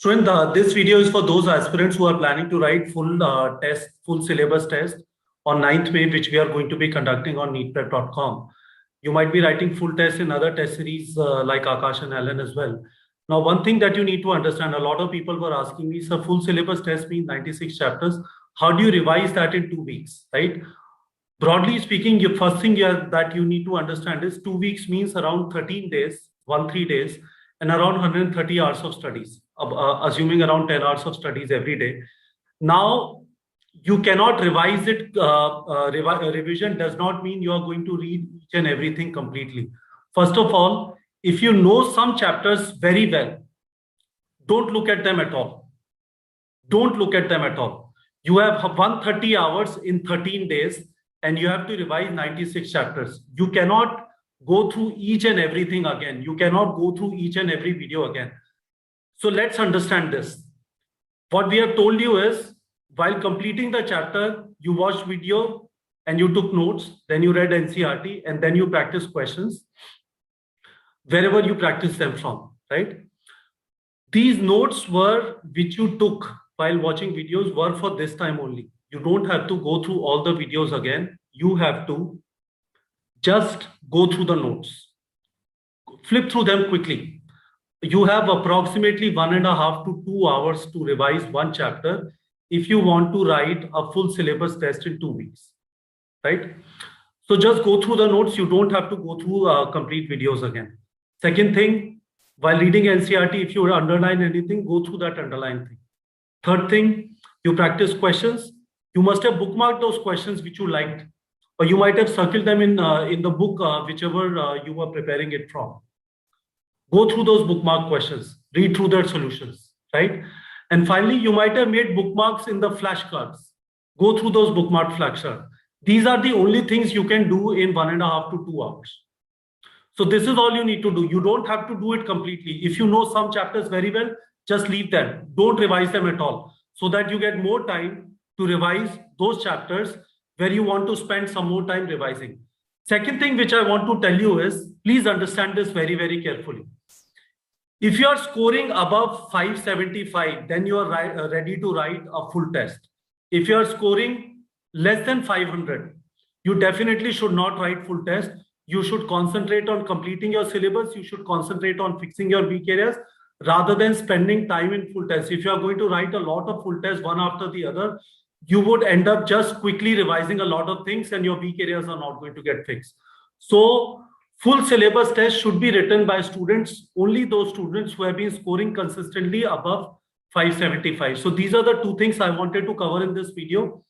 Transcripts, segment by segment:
Shwend, this video is for those aspirants who are planning to write full syllabus test on 9th May, which we are going to be conducting on neetprep.com. You might be writing full tests in other test series like Akash and Alan as well. Now, one thing that you need to understand, a lot of people were asking me, so full syllabus test means 96 chapters. How do you revise that in 2 weeks, right? Broadly speaking, the first thing that you need to understand is 2 weeks means around 13 days, 3 days, and around 130 hours of studies, assuming around 10 hours of studies every day. Now, you cannot revise it. Revision does not mean you are going to read each and everything completely. First of all, if you know some chapters very well, don't look at them at all. Don't look at them at all. You have 130 hours in 13 days, and you have to revise 96 chapters. You cannot go through each and everything again. You cannot go through each and every video again. So let's understand this. What we have told you is, while completing the chapter, you watched video and you took notes, then you read NCERT, and then you practice questions wherever you practice them from, right? These notes which you took while watching videos were for this time only. You don't have to go through all the videos again. You have to just go through the notes, flip through them quickly. You have approximately 1.5 to 2 hours to revise one chapter if you want to write a full syllabus test in 2 weeks, right? So just go through the notes. You don't have to go through complete videos again. Second thing, while reading NCERT, if you underline anything, go through that underlined thing. Third thing, you practice questions. You must have bookmarked those questions which you liked, or you might have circled them in the book, whichever you were preparing it from. Go through those bookmark questions, read through their solutions, right? And finally, you might have made bookmarks in the flashcards. Go through those bookmark flashcards. These are the only things you can do in 1.5 to 2 hours. So this is all you need to do. You don't have to do it completely. If you know some chapters very well, just leave them. Don't revise them at all, so that you get more time to revise those chapters where you want to spend some more time revising. Second thing which I want to tell you is, please understand this very, very carefully. If you are scoring above 575, then you are ready to write a full test. If you are scoring less than 500, you definitely should not write full test. You should concentrate on completing your syllabus. You should concentrate on fixing your weak areas rather than spending time in full tests. If you are going to write a lot of full tests one after the other, you would end up just quickly revising a lot of things and your weak areas are not going to get fixed. So full syllabus test should be written by students, only those students who have been scoring consistently above 575. So these are the two things I wanted to cover in this video.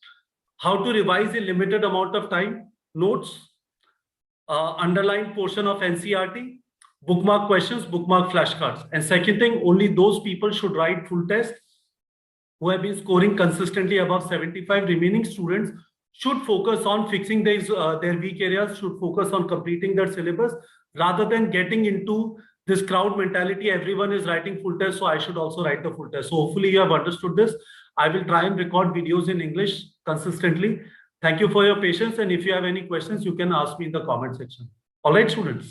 How to revise in limited amount of time, notes, underlined portion of NCERT, bookmark questions, bookmark flashcards. And second thing, only those people should write full test who have been scoring consistently above 75. Remaining students should focus on fixing their weak areas, should focus on completing their syllabus rather than getting into this crowd mentality. Everyone is writing full test, so I should also write the full test. So hopefully you have understood this. I will try and record videos in English consistently. Thank you for your patience. And if you have any questions, you can ask me in the comment section. All right, students.